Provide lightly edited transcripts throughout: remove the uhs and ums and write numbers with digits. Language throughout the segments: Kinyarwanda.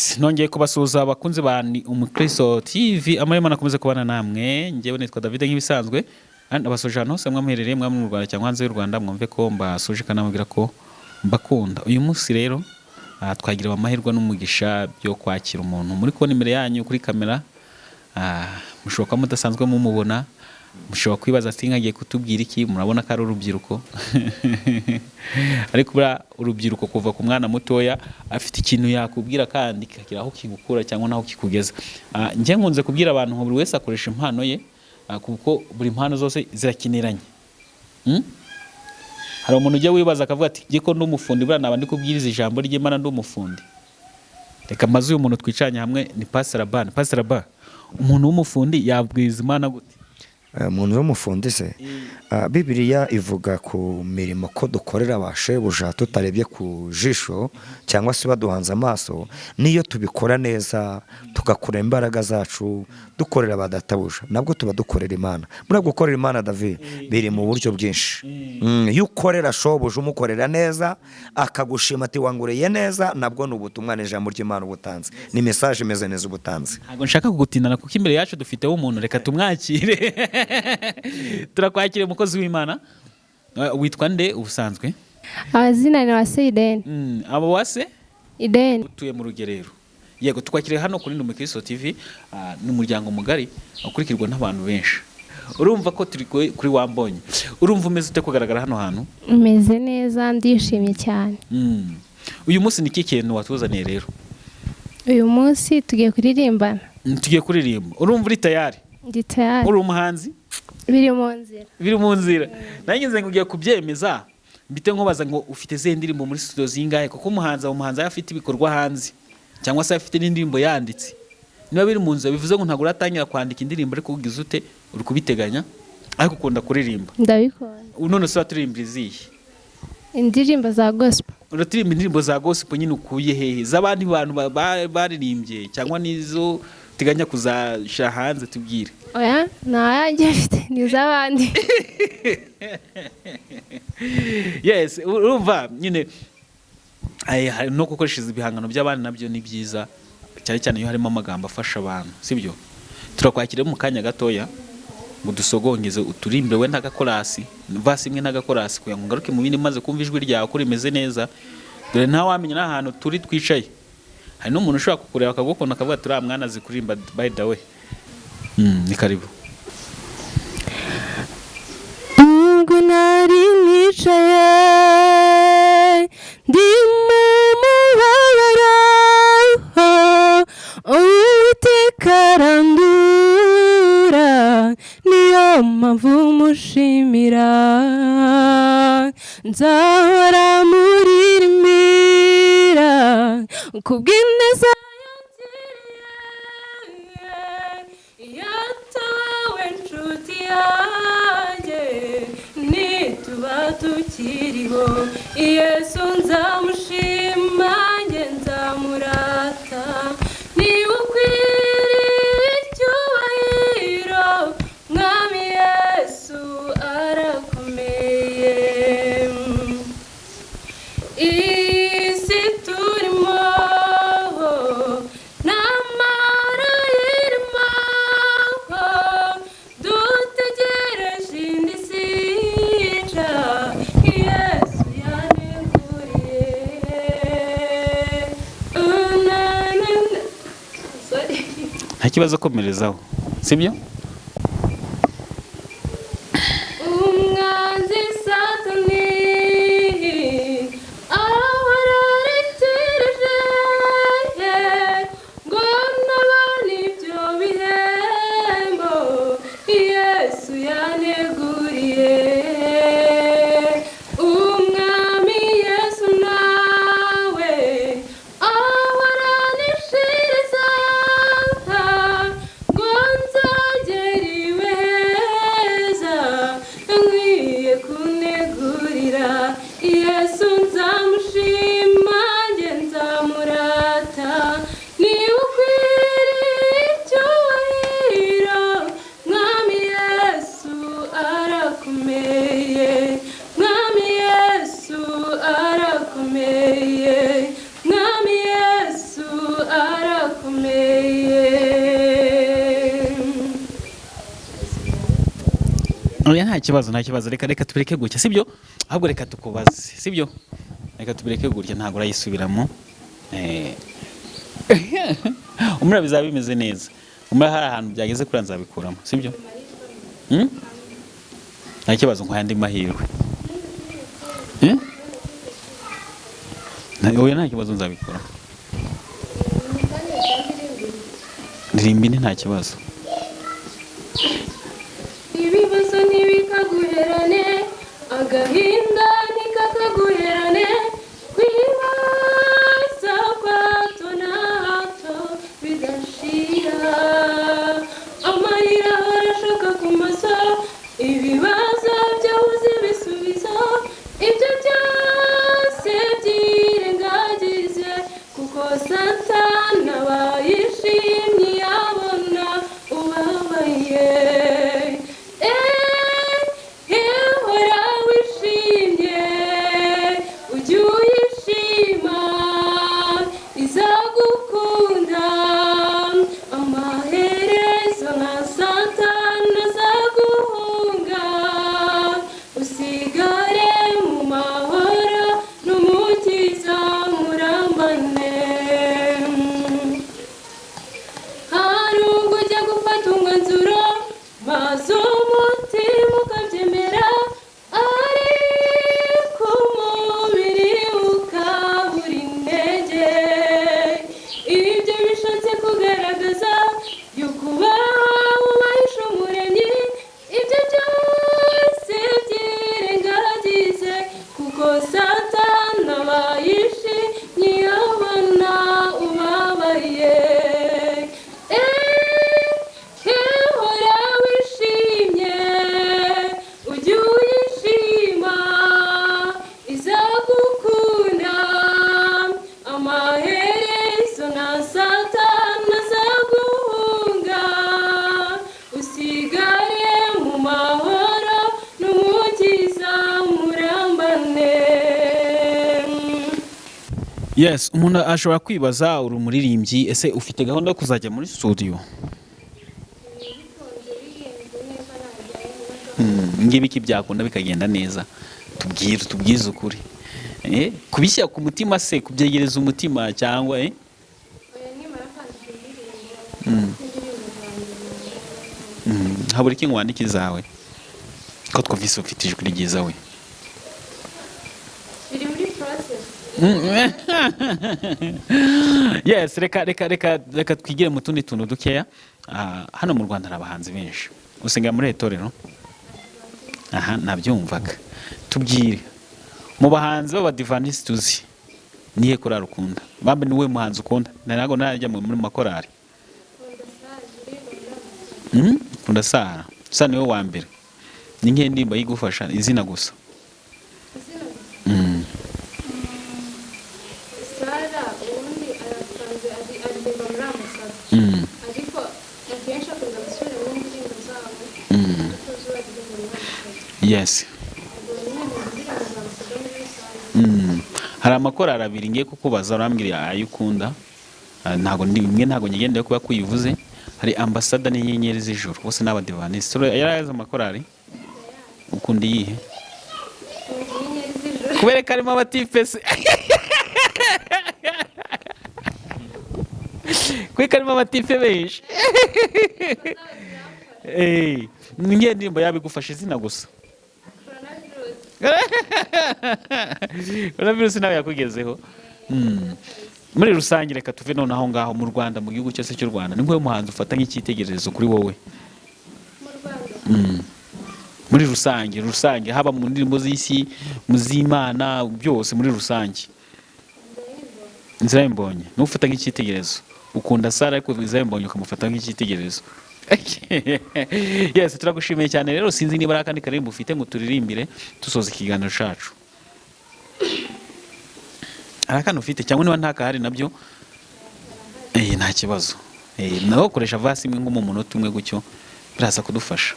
Yes, nongeye kubasuhuza abakunzi ba Ni Umukristo TV, amahema nakomeze kubana namwe. Ngewe nitwa David nk'ibisanzwe. Abasoje hano hose mwamuherereye mwamwe mu Rwanda cyangwa hanze y'u Rwanda, mwumve ko mbasuje kanamubwira ko mbakunda. Uyu munsi rero twagira amahirwe n'umugisha byo kwakira umuntu muri kubona imbere yanyu kuri kamera. Mushoboka mudasanzwe mumubona, mushobora kwibaza ati nkagiye kutubwira iki, murabona ko ari urubyiruko. Ariko bura urubyiruko kuva ku mwana mutoya afite ikintu yakubwira kandi kikagira aho kigukura cyangwa naho kikugeza. Nje nkunze kubwira abantu ngo buri wese akoresha impano ye, kuko buri impano zose zirakiniranye. Hari umuntu ujya wibaza akavuga ati ngiye ko ndumufundi bura nabandi kubwiriza ijambo ry'Imana ndumufundi. Reka maze uyu muntu twicanye hamwe ni Pastor Ban. Pastor Ban, umuntu w'umufundi yabwiza Imana gute? Umuntu w'umufundi se, Bibiliya ivuga ku mirimo ko dukorera abashebuja tutarebye ku jisho cyangwa se baduhanze amaso, niyo tubikora neza tugakora imbaraga zacu dukorera abadatabuja, nabwo tuba dukorera Imana. Muri gukorera Imana David biri mu buryo bwinshi. Iyo ukorera shobuja umukorera neza akagushima ati wangureye neza, nabwo ni ubutumwa n'ijambo ry'Imana ubutanze, ni message imeze neza ubutanze. Ntabwo nshaka kugutindana kuko imbere yacu dufiteho umuntu, reka tumwakire. Turakwakire umukozi w'Imana. Witwa nde ubusanzwe? Amazina ni Wase Ideni. Abo Wase Ideni. Utuye mu Rugerero. Yego, tukwakire hano kuri Ni Umukristo TV, n'umuryango mugari ukurikirwa n'abantu benshi. Urumva ko turi kuri Wambonye. Urumva umeze ute kugaragara hano hantu? Umeze neza, ndishimye cyane. Uyu munsi ni iki kintu watuzaniye rero? Uyu munsi tugiye kuririmbana. Tugiye kuririmba. Urumva uri tayari? Ndi tayari. Uri umuhanzi? Biri mu nzira. Biri mu nzira. Nangize ngo ugiye kubyemeza, mbite nkobaza ngo ufite ze ndirimbo muri studio zingahe, kuko umuhanzi afite ibikorwa hanze cyangwa se afite n'indirimbo yanditse. Niba biri mu nzira bivuze ngo ntago uratangira kwandika indirimbo ariko ugize ute uri kubiteganya, ariko ukunda kuririmba. Ndabikora. None se waturirimba izihe? Indirimbo za gospel. Uratirimba indirimbo za gospel nyine ukuye hehe? Z'abandi bantu baririmbye cyangwa nizo teganya kuzashira hanze tubwire? Oya, nayanjye afite ni z'abandi. Yes, urumva nyine no gukoresha ibihangano by'abandi nabyo ni byiza, cyane cyane iyo harimo amagambo afasha abantu, sibyo? Turakwakira mu kanya gatoya ngo dusogongeze uturimbe we n'agakorasi, vasi imwe n'agakorasi kugira ngo ngaruke mu bindi maze kumva ijwi ryawe ko rimeze neza. Dore nta wamenya n'ahantu turi twicaye. Hari n'umuntu ushobora kukureba akagukunda akavuga turi mwana azi kurimba by the way. Ni karibu. Ngo nari nicaye ndi mu mubabaro, Uwiteka arandura, niyo mpamvu mushimira, nzahora muririmbira kubw'ineza yangiriye, yatawe inshuti yanjye, nituba tukiriho Yesu nzamushima, njye nzamurata, niba ukwiriye icyubahiro, Mwami Yesu arakomeye. Isi turimo n'amara irimo, dutegereje indi sica, Yesu yaneguriye. Nta kibazo, komerezaho, sibyo? Umwanzi Satani ahora arekereje ngo nabone ibyo bihembo Yesu yaneguriye. Umwami Yesu nawe ahora anishiriza ngo nzajye oya nta kibazo reka tubireke gutya sibyo, ahubwo reka tukubaze sibyo, reka tubireke gutya ntabwo urayisubiramo. Umura bizaba bimeze neza, umura hari ahantu byageze kuri nzabikuramo sibyo. Nta kibazo nko yandi mahirwe. Oya nta kibazo nzabikuramo. Ndirimbi nta kibazo. ibibazo ntibikaguherane, agahinda ntikakaguherane, kwibaza kwa hato na hato bidashira, amarira arashaka ku maso, ibibazo byabuze ibisubizo, ibyo byose byirengagize, kuko Satani aba yishimye yabona ubabaye. Hora wishimye, ujye uyishima, izagukunda, amaherezo nka Satani azaguhunga, usigare mu mahoro n'umukiza murambane. Hari ubwo ujya gufata umwanzuro maze umutima ukabyemera, ariko umubiri ukabura intege. Ibyo bishatse kugaragaza yuko ubahisha umuremyi, ibyo byose byirengagize, kuko Satani aba yishimye yabona ubabaye. Hora wishimye, ujye uyishima, izagukunda, amaherezo nka Satani azaguhunga, usigare mu mahoro n'umukiza murambane. Yes, umuntu ashobora kwibaza uri umuririmbyi, ese ufite gahunda yo kuzajya muri studio? Ngibi iki byakunda bikagenda neza, tubwize ukuri. Kubishyira ku mutima se, kubyegereza umutima cyangwa Oya nimara kwandika indirimbo, habura iki ngo wandike izawe ko twumvise ufite ijwi ryiza we. biri muri process. Yes, reka twigire mu tundi tuntu dukeya. Hano mu Rwanda hari abahanzi benshi, usenga muri itorero? Aha nabyumvaga. Tubwire mu bahanzi b'abadivantisiti uzi nihe korari ukunda? Bambe niwe muhanzi ukunda? Ntabwo najya muri makorari. Kunda Sara. Sara niwe wa mbere. Ni nk'iyo ndirimbo yigufasha izina gusa. Sara ubundi arasanzwe aririmba muri Ambasada, ariko akenshi akunda gusubira mu ndirimbo zabo, ariko zo aririmba muri Ambasada. Yes. Hari amakorari abiri ngiye kukubaza urambwira ayo ukunda. Ntago nyigendeye kuba kuyivuze. Hari Ambasada n'inyenyeri z'ijuru, bose n'abadivantisiti. Yaraza amakorari ukunda iyihe? Inyenyeri z'ijuru. Kubera ko arimo abatifese. Kubera ko arimo abatife benshi. Niyo ndirimbo yabigufasha izina gusa. Coronavirus nawe yakugezeho. Muri rusange reka tuve none aho ngaho mu Rwanda, mu gihugu cyose cy'u Rwanda, ni ngoye muhanzi ufata nk'icyitegererezo kuri wowe? Muri rusange haba mu ndirimbo z'isi, mu z'Imana, byose muri rusange. Israel Mbonyi n'ufata nk'icyitegererezo. Ukunda Sara ariko Israel Mbonyi ukamufata nk'icyitegererezo. Yes, turagushimiye cyane rero, sinzi niba ari akandi karimbo ufite ngo turirimbire dusoza ikiganiro cyacu. Hari akantu ufite cyangwa niba nta kahari nabyo nta kibazo. Nawe ukoresha vasi imwe nko mu munota umwe gutyo biraza kudufasha.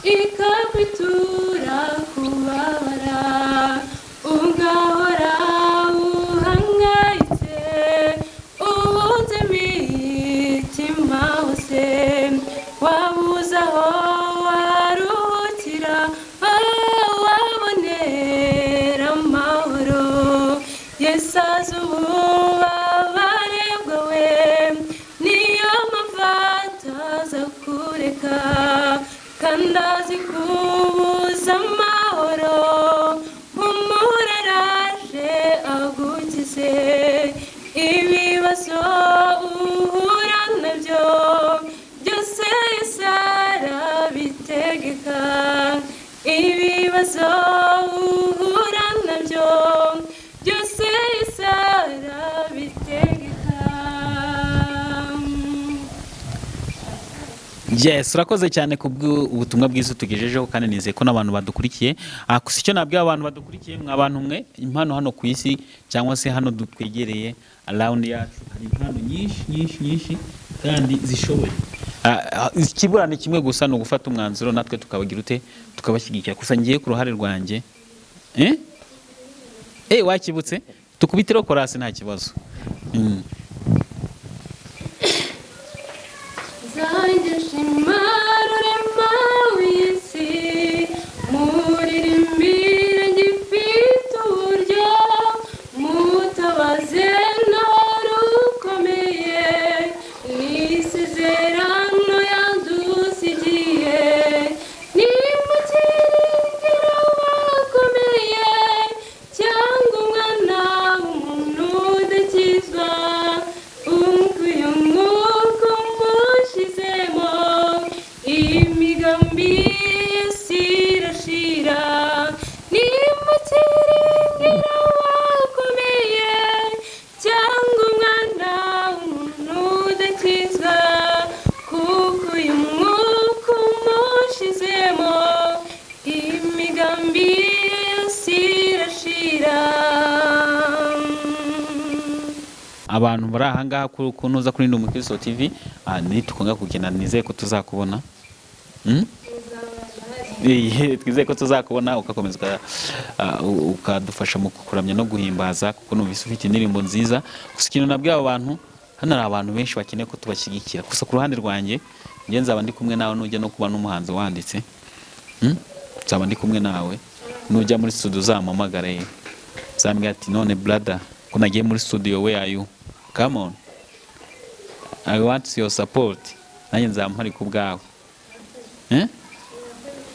Ikakwitura kuba kukureka kandi azi kubuza amahoro humura araje agukize ibibazo uhura nabyo byose Yesu arabitegeka ibibazo uhura nabyo byose Yesu arabitegeka. Yes, urakoze cyane ubutumwa bwiza tugejejeho kandi nizeye ko n'abantu badukurikiye. Gusa icyo nabwiye abantu badukurikiye abantu mwe impano hano ku isi cyangwa se hano dutwegereye around yacu hari impano nyinshi kandi zishoboye. Ikibura ni kimwe gusa no gufata umwanzuro natwe tukabagira ute tukabashyigikira. Gusa ngiye ku ruhare rwanjye wakibutse tukubitiro korasi nta kibazo. Zanjye shima rurema w'isi muririmbire ngifite uburyo mutabaze rukomeye n'isezerano yadusigiye nimukiringira wakomeye cyangwa umwana w'umuntu udakizwa uyu mwuka umushizemo imigambi y'isi irashira nimukiringira wakomeye cyangwa umwana w'umuntu udakizwa kuko uyu mwuka umushizemo imigambi y'isi irashira. Abantu bari ahangaha kunuza kuri Ndi Umukristo TV nitukonga kugenda nizeye ko tuzakubona. Twizeye ko tuzakubona ugakomeza ukadufasha mu kuramya no guhimbaza kuko numvise ufite indirimbo nziza. Gusa ikintu nabwiye abo bantu hano ari abantu benshi bakeneye ko tubashyigikira. Gusa ku ruhande rwanjye njye nzaba ndi kumwe nawe nujya no kuba n'umuhanzi wanditse nzaba ndi kumwe nawe nujya muri studio uzampamagare zambwira ati none brother ko nagiye muri studio where are you come on I want your support nanjye nzamuhari ku bwawe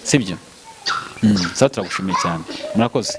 sibyo. Sasa turagushimiye cyane murakoze.